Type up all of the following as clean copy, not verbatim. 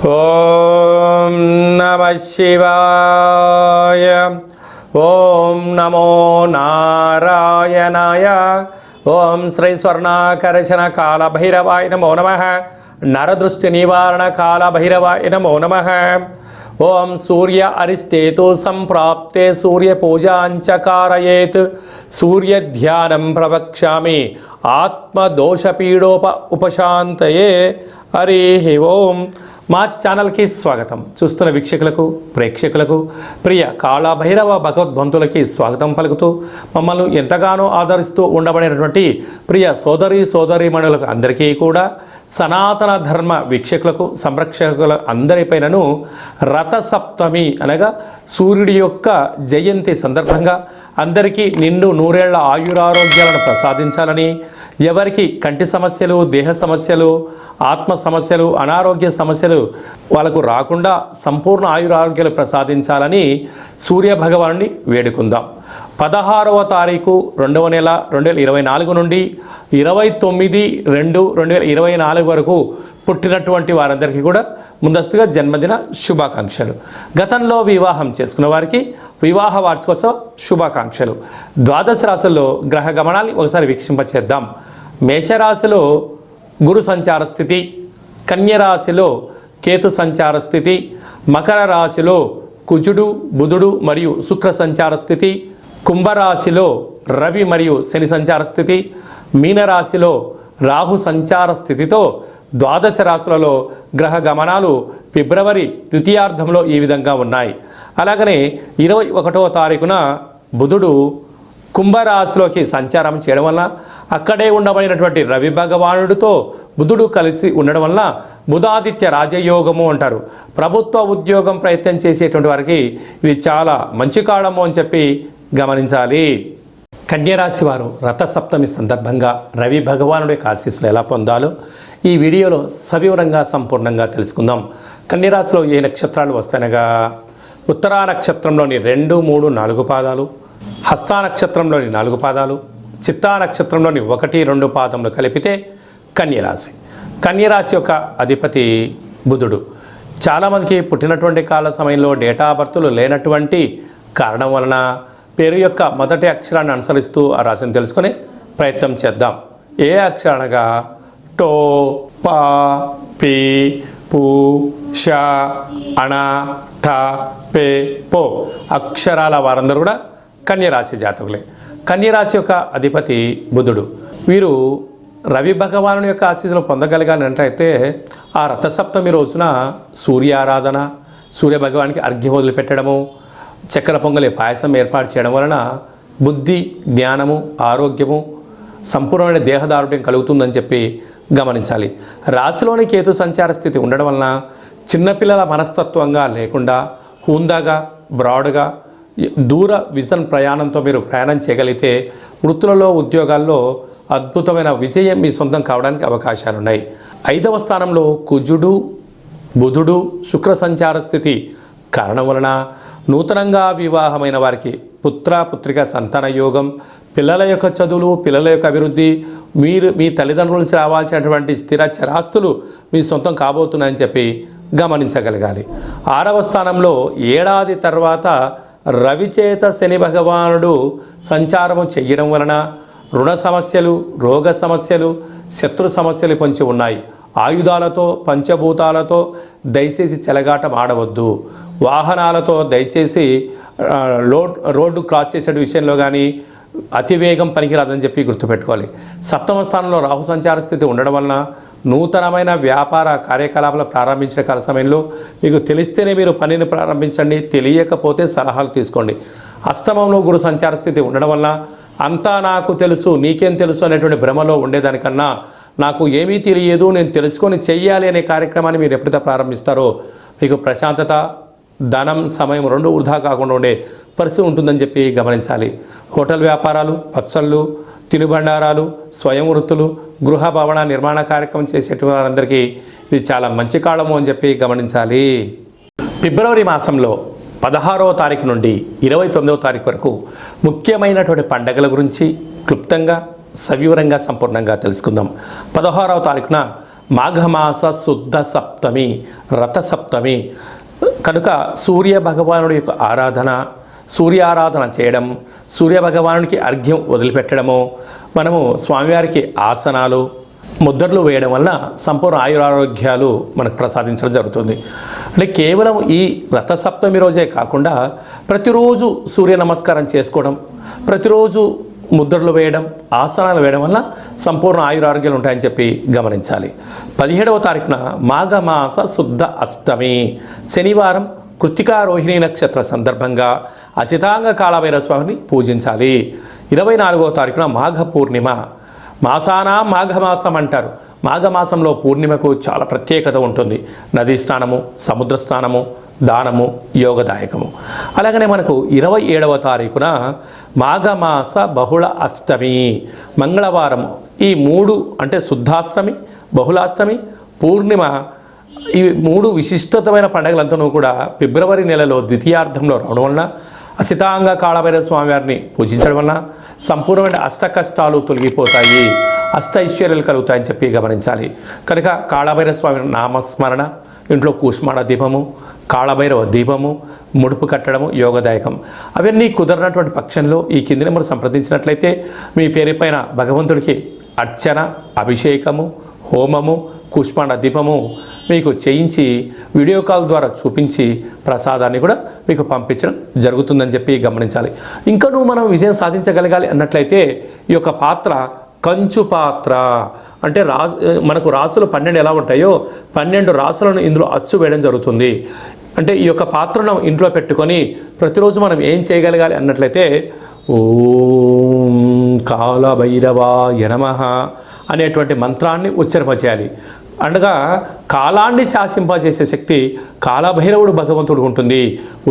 ఓం నమః శివాయ. ఓం నమో నారాయణాయ. ఓం శ్రీ స్వర్ణాకర్షణ కాల భైరవాయ నమో నమః. నరదృష్టి నివారణ కాల భైరవాయ నమో నమః. ఓం సూర్య అరిష్టేతు సంప్రాప్తే సూర్య పూజాంచ కారయేత్. సూర్య ధ్యానం ప్రవక్ష్యామి ఆత్మదోషపీడోప ఉపశాంతయే. హరి ఓం. మా ఛానల్కి స్వాగతం. చూస్తున్న వీక్షకులకు ప్రేక్షకులకు ప్రియ కాళభైరవ భగవద్బంతులకి స్వాగతం పలుకుతూ మమ్మల్ని ఎంతగానో ఆదరిస్తూ ఉండబడినటువంటి ప్రియ సోదరీమణులకు అందరికీ కూడా సనాతన ధర్మ వీక్షకులకు సంరక్షకుల అందరిపైనను రథసప్తమి అనగా సూర్యుడి యొక్క జయంతి సందర్భంగా అందరికీ నిండు నూరేళ్ల ఆయురారోగ్యాలను ప్రసాదించాలని, ఎవరికి కంటి సమస్యలు, దేహ సమస్యలు, ఆత్మ సమస్యలు, అనారోగ్య సమస్యలు వాళ్ళకు రాకుండా సంపూర్ణ ఆయురారోగ్యాలు ప్రసాదించాలని సూర్య భగవానుని వేడుకుందాం. 16వ తారీఖు 2వ నెల 2024 నుండి 29/2/2024 వరకు పుట్టినటువంటి వారందరికీ కూడా ముందస్తుగా జన్మదిన శుభాకాంక్షలు. గతంలో వివాహం చేసుకున్న వారికి వివాహ వార్షికోత్సవ శుభాకాంక్షలు. ద్వాదశ రాశుల్లో గ్రహ గమనాన్ని ఒకసారి వీక్షింపచేద్దాం. మేషరాశిలో గురు సంచార స్థితి, కన్యరాశిలో కేతు సంచార స్థితి, మకర రాశిలో కుజుడు, బుధుడు మరియు శుక్ర సంచార స్థితి, కుంభరాశిలో రవి మరియు శని సంచార స్థితి, మీనరాశిలో రాహు సంచార స్థితితో ద్వాదశ రాశులలో గ్రహ గమనాలు ఫిబ్రవరి ద్వితీయార్థంలో ఈ విధంగా ఉన్నాయి. అలాగనే 21వ తారీఖున బుధుడు కుంభరాశిలోకి సంచారం చేయడం వల్ల అక్కడే ఉండబడినటువంటి రవి భగవానుడితో బుధుడు కలిసి ఉండడం వల్ల బుధాదిత్య రాజయోగము అంటారు. ప్రభుత్వ ఉద్యోగం ప్రయత్నం చేసేటువంటి వారికి ఇది చాలా మంచి కాలము అని చెప్పి గమనించాలి. కన్యరాశి వారు రథసప్తమి సందర్భంగా రవి భగవానుడి యొక్క ఆశీస్సులు ఎలా పొందాలో ఈ వీడియోలో సవివరంగా సంపూర్ణంగా తెలుసుకుందాం. కన్యరాశిలో ఏ నక్షత్రాలు వస్తాయనగా ఉత్తరా నక్షత్రంలోని 2, 3, 4 పాదాలు, హస్తా నక్షత్రంలోని 4 పాదాలు, చిత్తా నక్షత్రంలోని 1, 2 పాదములు కలిపితే కన్యరాశి. కన్యరాశి యొక్క అధిపతి బుధుడు. చాలామందికి పుట్టినటువంటి కాల సమయంలో డేటా బర్తులు లేనటువంటి కారణం వలన పేరు యొక్క మొదటి అక్షరాన్ని అనుసరిస్తూ ఆ రాశిని తెలుసుకునే ప్రయత్నం చేద్దాం. ఏ అక్షరానగా టో, పా, పి, పు, ష, అణ, ఠ, పే, పో అక్షరాల వారందరూ కూడా కన్యరాశి జాతకులే. కన్యరాశి యొక్క అధిపతి బుధుడు. వీరు రవి భగవాను యొక్క ఆశీస్సులు పొందగలిగానంటే ఆ రథసప్తమి రోజున సూర్యారాధన, సూర్య భగవానికి అర్ఘ్యం వదిలిపెట్టడము, చక్కెర పొంగలి పాయసం ఏర్పాటు చేయడం వలన బుద్ధి, జ్ఞానము, ఆరోగ్యము, సంపూర్ణమైన దేహదారుఢ్యం కలుగుతుందని చెప్పి గమనించాలి. రాశిలోని కేతు సంచార స్థితి ఉండడం వలన చిన్నపిల్లల మనస్తత్వంగా లేకుండా హుందాగా, బ్రాడ్గా, దూర విజన్ ప్రయాణంతో మీరు ప్రయాణం చేయగలిగితే వృత్తులలో, ఉద్యోగాల్లో అద్భుతమైన విజయం మీ సొంతం కావడానికి అవకాశాలు ఉన్నాయి. 5వ స్థానంలో కుజుడు, బుధుడు, శుక్ర సంచార స్థితి కారణం వలన నూతనంగా వివాహమైన వారికి పుత్ర, పుత్రిక సంతాన యోగం, పిల్లల యొక్క చదువులు, పిల్లల యొక్క అభివృద్ధి, మీరు మీ తల్లిదండ్రుల నుంచి రావాల్సినటువంటి స్థిర చరాస్తులు మీ సొంతం కాబోతున్నాయని చెప్పి గమనించగలగాలి. 6వ స్థానంలో ఏడాది తర్వాత రవిచేత శని భగవానుడు సంచారము చెయ్యడం వలన రుణ సమస్యలు, రోగ సమస్యలు, శత్రు సమస్యలు పొంచి ఉన్నాయి. ఆయుధాలతో, పంచభూతాలతో దయచేసి చెలగాటం ఆడవద్దు. వాహనాలతో దయచేసి రోడ్డు క్రాస్ చేసే విషయంలో కానీ అతివేగం పనికిరాదని చెప్పి గుర్తుపెట్టుకోవాలి. 7వ స్థానంలో రాహు సంచార స్థితి ఉండడం వలన నూతనమైన వ్యాపార కార్యకలాపాలు ప్రారంభించిన కాల సమయంలో మీకు తెలిస్తేనే మీరు పనిని ప్రారంభించండి, తెలియకపోతే సలహాలు తీసుకోండి. అష్టమంలో గురు సంచార స్థితి ఉండడం వల్ల అంతా నాకు తెలుసు, నీకేం తెలుసు అనేటువంటి భ్రమలో ఉండేదానికన్నా నాకు ఏమీ తెలియదు, నేను తెలుసుకొని చెయ్యాలి అనే కార్యక్రమాన్ని మీరు ఎప్పుడైతే ప్రారంభిస్తారో మీకు ప్రశాంతత, ధనం, సమయం 2 వృధా కాకుండా ఉండే పరిస్థితి ఉంటుందని చెప్పి గమనించాలి. హోటల్ వ్యాపారాలు, పచ్చళ్ళు, తినుబండారాలు, స్వయం వృత్తులు, గృహ భవన నిర్మాణ కార్యక్రమం చేసేటువంటి వారందరికీ ఇది చాలా మంచి కాలము అని చెప్పి గమనించాలి. ఫిబ్రవరి మాసంలో 16వ తారీఖు నుండి 29వ తారీఖు వరకు ముఖ్యమైనటువంటి పండగల గురించి క్లుప్తంగా సవివరంగా సంపూర్ణంగా తెలుసుకుందాం. 16వ తారీఖున మాఘమాస శుద్ధ సప్తమి, రథసప్తమి కనుక సూర్య భగవానుడి యొక్క ఆరాధన, సూర్యారాధన చేయడం, సూర్య భగవానుడికి అర్ఘ్యం వదిలిపెట్టడము, మనము స్వామివారికి ఆసనాలు ముద్రలు వేయడం వలన సంపూర్ణ ఆయురారోగ్యాలు మనకు ప్రసాదించడం జరుగుతుంది. అంటే కేవలం ఈ రథసప్తమి రోజే కాకుండా ప్రతిరోజు సూర్య నమస్కారం చేసుకోవడం, ప్రతిరోజు ముద్రలు వేయడం, ఆసనాలు వేయడం వల్ల సంపూర్ణ ఆయురారోగ్యాలు ఉంటాయని చెప్పి గమనించాలి. 17వ తారీఖున మాఘమాస శుద్ధ అష్టమి శనివారం కృత్తికా రోహిణి నక్షత్ర సందర్భంగా అసితాంగ కాళభైరవ స్వామిని పూజించాలి. 24వ తారీఖున మాఘ పూర్ణిమ, మాసానా మాఘమాసం అంటారు. మాఘమాసంలో పూర్ణిమకు చాలా ప్రత్యేకత ఉంటుంది. నదీ స్నానము, సముద్ర స్నానము, దానము యోగదాయకము. అలాగనే మనకు 27వ తారీఖున మాఘమాస బహుళ అష్టమి మంగళవారం. ఈ 3 అంటే శుద్ధాష్టమి, బహుళాష్టమి, పూర్ణిమ, ఈ 3 విశిష్టమైన పండుగలంతా కూడా ఫిబ్రవరి నెలలో ద్వితీయార్థంలో రావడం వలన అసితాంగ కాళభైరవ స్వామి వారిని పూజించడం వలన సంపూర్ణమైన అష్ట కష్టాలు తొలగిపోతాయి, అష్ట ఐశ్వర్యాలు కలుగుతాయని చెప్పి గమనించాలి. కనుక కాళభైరవ స్వామి నామస్మరణ, ఇంట్లో కూష్మాణ దీపము, కాళభైరవ దీపము, ముడుపు కట్టడము యోగదాయకం. అవన్నీ కుదరనటువంటి పక్షంలో ఈ కింది నెంబర్ సంప్రదించినట్లయితే మీ పేరుపైన భగవంతుడికి అర్చన, అభిషేకము, హోమము, కూష్మాండ దీపము మీకు చేయించి వీడియో కాల్ ద్వారా చూపించి ప్రసాదాన్ని కూడా మీకు పంపించడం జరుగుతుందని చెప్పి గమనించాలి. ఇంకనూ మనం విజయం సాధించగలగాలి అన్నట్లయితే ఈ యొక్క పాత్ర కంచు పాత్ర అంటే మనకు రాసులు 12 ఎలా ఉంటాయో 12 రాసులను ఇందులో అచ్చు వేయడం జరుగుతుంది. అంటే ఈ యొక్క పాత్రను ఇంట్లో పెట్టుకొని ప్రతిరోజు మనం ఏం చేయగలగాలి అన్నట్లయితే ఓం కాళభైరవాయ నమః అనేటువంటి మంత్రాన్ని ఉచ్చరింపచేయాలి. అనగా కాలాన్ని శాసింపజేసే శక్తి కాళభైరవుడు భగవంతుడు ఉంటుంది.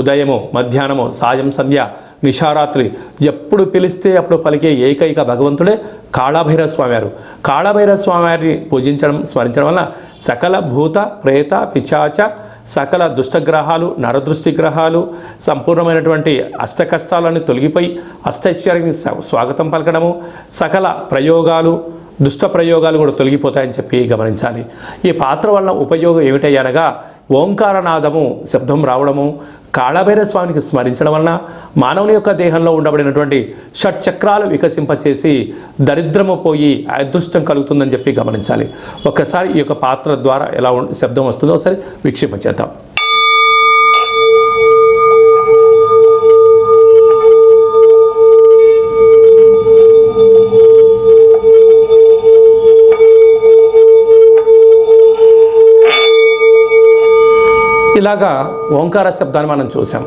ఉదయము, మధ్యాహ్నము, సాయం, సంధ్య, నిశారాత్రి ఎప్పుడు పిలిస్తే అప్పుడు పలికే ఏకైక భగవంతుడే కాళభైరవ స్వామివారు. కాళభైరవ స్వామివారిని పూజించడం, స్మరించడం వల్ల సకల భూత ప్రేత పిశాచ సకల దుష్టగ్రహాలు, నరదృష్టి గ్రహాలు, సంపూర్ణమైనటువంటి అష్ట కష్టాలను తొలగిపోయి అష్టైశ్వర్యానికి స్వాగతం పలకడము, సకల ప్రయోగాలు, దుష్ట ప్రయోగాలు కూడా తొలగిపోతాయని చెప్పి గమనించాలి. ఈ పాత్ర వలన ఉపయోగం ఏమిటయ్యనగా ఓంకారనాదము శబ్దం రావడము, కాళభైరవ స్వామికి స్మరించడం వలన మానవుని యొక్క దేహంలో ఉండబడినటువంటి షట్చక్రాలు వికసింపచేసి దరిద్రము పోయి అదృష్టం కలుగుతుందని చెప్పి గమనించాలి. ఒక్కసారి ఈ యొక్క పాత్ర ద్వారా ఎలా శబ్దం వస్తుందో ఒకసారి వీక్షింపచేద్దాం. ఇలాగా ఓంకార శబ్దాన్ని మనం చూసాం.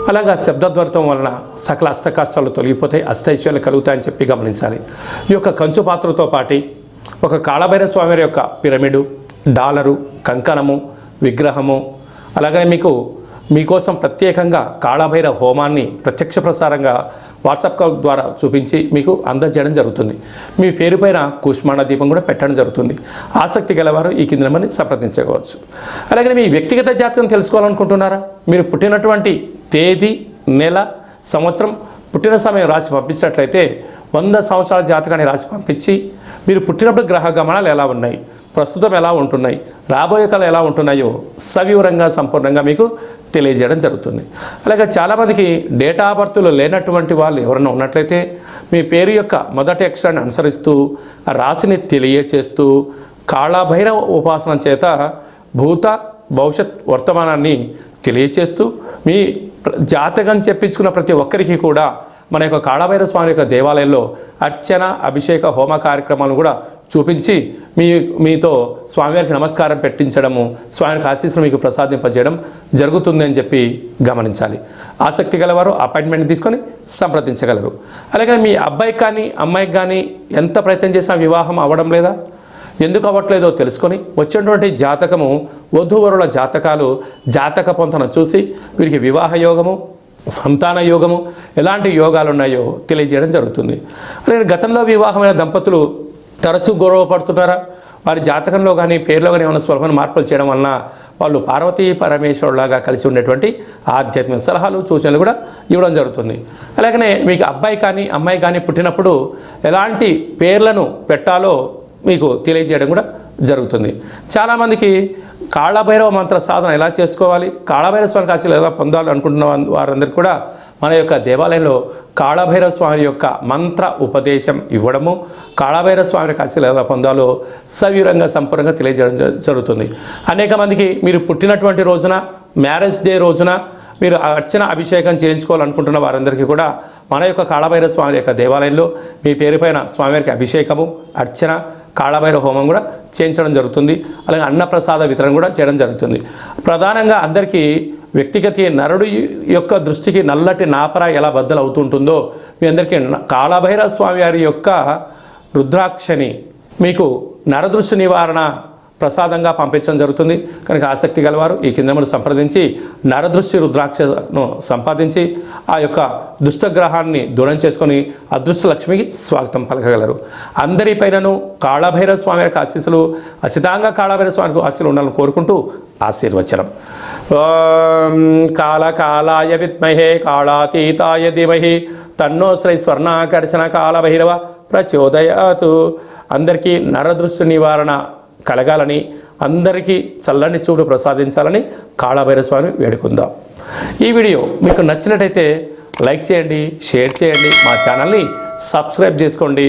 అలాగా శబ్దద్వర్థం వలన సకల అష్ట కష్టాలు తొలగిపోతాయి, అష్టైశ్వర్యాలు కలుగుతాయని చెప్పి గమనించాలి. ఈ యొక్క కంచు పాత్రతో పాటు ఒక కాళభైరవ స్వామి యొక్క పిరమిడు, డాలరు, కంకణము, విగ్రహము, అలాగనే మీకోసం ప్రత్యేకంగా కాళభైరవ హోమాన్ని ప్రత్యక్ష ప్రసారంగా వాట్సాప్ కాల్ ద్వారా చూపించి మీకు అందజేయడం జరుగుతుంది. మీ పేరుపైన కూష్మాండ దీపం కూడా పెట్టడం జరుగుతుంది. ఆసక్తి గలవారు ఈ కింద నెంబర్ని సంప్రదించవచ్చు. అలాగే మీ వ్యక్తిగత జాతకం తెలుసుకోవాలనుకుంటున్నారా? మీరు పుట్టినటువంటి తేదీ, నెల, సంవత్సరం, పుట్టిన సమయం రాసి పంపించినట్లయితే 100 సంవత్సరాల జాతకాన్ని రాసి పంపించి మీరు పుట్టినప్పుడు గ్రహ గమనాలు ఎలా ఉన్నాయి, ప్రస్తుతం ఎలా ఉంటున్నాయి, రాబోయే కాలం ఎలా ఉంటున్నాయో సవివరంగా సంపూర్ణంగా మీకు తెలియజేయడం జరుగుతుంది. అలాగే చాలామందికి డేటా ఆఫ్ బర్త్లో లేనటువంటి వాళ్ళు ఎవరైనా ఉన్నట్లయితే మీ పేరు యొక్క మొదటి అక్షరాన్ని అనుసరిస్తూ ఆ రాశిని తెలియచేస్తూ కాళభైరవ ఉపాసన చేత భూత భవిష్యత్ వర్తమానాన్ని తెలియచేస్తూ మీ జాతకం చెప్పించుకున్న ప్రతి ఒక్కరికి కూడా మన యొక్క కాళభైరవ స్వామి యొక్క దేవాలయంలో అర్చన, అభిషేక, హోమ కార్యక్రమాలను కూడా చూపించి మీతో స్వామివారికి నమస్కారం పెట్టించడము, స్వామివారికి ఆశీస్సులు మీకు ప్రసాదింపజేయడం జరుగుతుంది అని చెప్పి గమనించాలి. ఆసక్తి గలవారు అపాయింట్మెంట్ తీసుకొని సంప్రదించగలరు. అలాగే మీ అబ్బాయికి కానీ అమ్మాయికి కానీ ఎంత ప్రయత్నం చేసినా వివాహం అవ్వడం లేదా, ఎందుకు అవ్వట్లేదో తెలుసుకొని వచ్చినటువంటి జాతకము, వధూవరుల జాతకాలు, జాతక పొంతన చూసి వీరికి వివాహ యోగము, సంతాన యోగము, ఎలాంటి యోగాలు ఉన్నాయో తెలియజేయడం జరుగుతుంది. అలాగే గతంలో వివాహమైన దంపతులు తరచూ గొడవ పడుతున్నారా? వారి జాతకంలో కానీ పేర్లో కానీ ఏమైనా స్వల్పమైన మార్పులు చేయడం వలన వాళ్ళు పార్వతీ పరమేశ్వరులాగా కలిసి ఉండేటువంటి ఆధ్యాత్మిక సలహాలు, సూచనలు కూడా ఇవ్వడం జరుగుతుంది. అలాగనే మీకు అబ్బాయి కానీ అమ్మాయి కానీ పుట్టినప్పుడు ఎలాంటి పేర్లను పెట్టాలో మీకు తెలియజేయడం కూడా జరుగుతుంది. చాలామందికి కాళభైరవ మంత్ర సాధన ఎలా చేసుకోవాలి, కాళభైరవ స్వామికి ఆశీస్సులు ఎలా పొందాలి అనుకుంటున్న వారందరికీ కూడా మన యొక్క దేవాలయంలో కాళభైరవ స్వామి యొక్క మంత్ర ఉపదేశం ఇవ్వడము, కాళభైరవ స్వామి యొక్క ఆశీస్సులు ఎలా పొందాలో సవివరంగా సంపూర్ణంగా తెలియజేయడం జరుగుతుంది. అనేక మందికి మీరు పుట్టినటువంటి రోజున, మ్యారేజ్ డే రోజున మీరు అర్చన అభిషేకం చేయించుకోవాలనుకుంటున్న వారందరికీ కూడా మన యొక్క కాళభైరవ స్వామి యొక్క దేవాలయంలో మీ పేరు పైన స్వామివారికి అభిషేకము, అర్చన, కాళభైరవ హోమం కూడా చేయించడం జరుగుతుంది. అలాగే అన్నప్రసాద వితరణ కూడా చేయడం జరుగుతుంది. ప్రధానంగా అందరికీ వ్యక్తిగత నరుడు యొక్క దృష్టికి నల్లటి నాపర ఎలా బద్దలు అవుతుంటుందో మీ అందరికీ కాళభైరవ స్వామి వారి యొక్క రుద్రాక్షని మీకు నరదృష్టి నివారణ ప్రసాదంగా పంపించడం జరుగుతుంది. కనుక ఆసక్తి గలవారు ఈ కిందమును సంప్రదించి నరదృష్టి రుద్రాక్షను సంపాదించి ఆ యొక్క దుష్టగ్రహాన్ని దూరం చేసుకొని అదృష్ట లక్ష్మికి స్వాగతం పలకగలరు. అందరిపైనను కాళభైరవ స్వామి యొక్క ఆశీస్సులు, ఖచ్చితంగా కాళభైరవ స్వామికి ఆశీస్సులు ఉండాలని కోరుకుంటూ ఆశీర్వచనం. ఓం కాళకాలాయ విద్మహే కాళాతీతాయ ధీమహి తన్నో శ్రీ స్వర్ణాకర్షణ కాళభైరవ ప్రచోదయాతు. అందరికీ నరదృష్టి నివారణ కలగాలని, అందరికీ చల్లని చూడు ప్రసాదించాలని కాళభైరవ స్వామి వేడుకుందాం. ఈ వీడియో మీకు నచ్చినట్టయితే లైక్ చేయండి, షేర్ చేయండి, మా ఛానల్ని సబ్స్క్రైబ్ చేసుకోండి,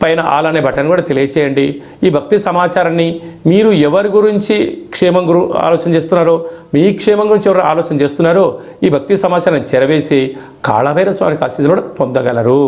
పైన ఆల్ అనే బటన్ కూడా తెలియచేయండి. ఈ భక్తి సమాచారాన్ని మీరు ఎవరి గురించి ఆలోచన చేస్తున్నారో, మీ క్షేమం గురించి ఎవరు ఆలోచన చేస్తున్నారో ఈ భక్తి సమాచారాన్ని చేరవేసి కాళభైరవ స్వామికి ఆశీస్సులు కూడా పొందగలరు.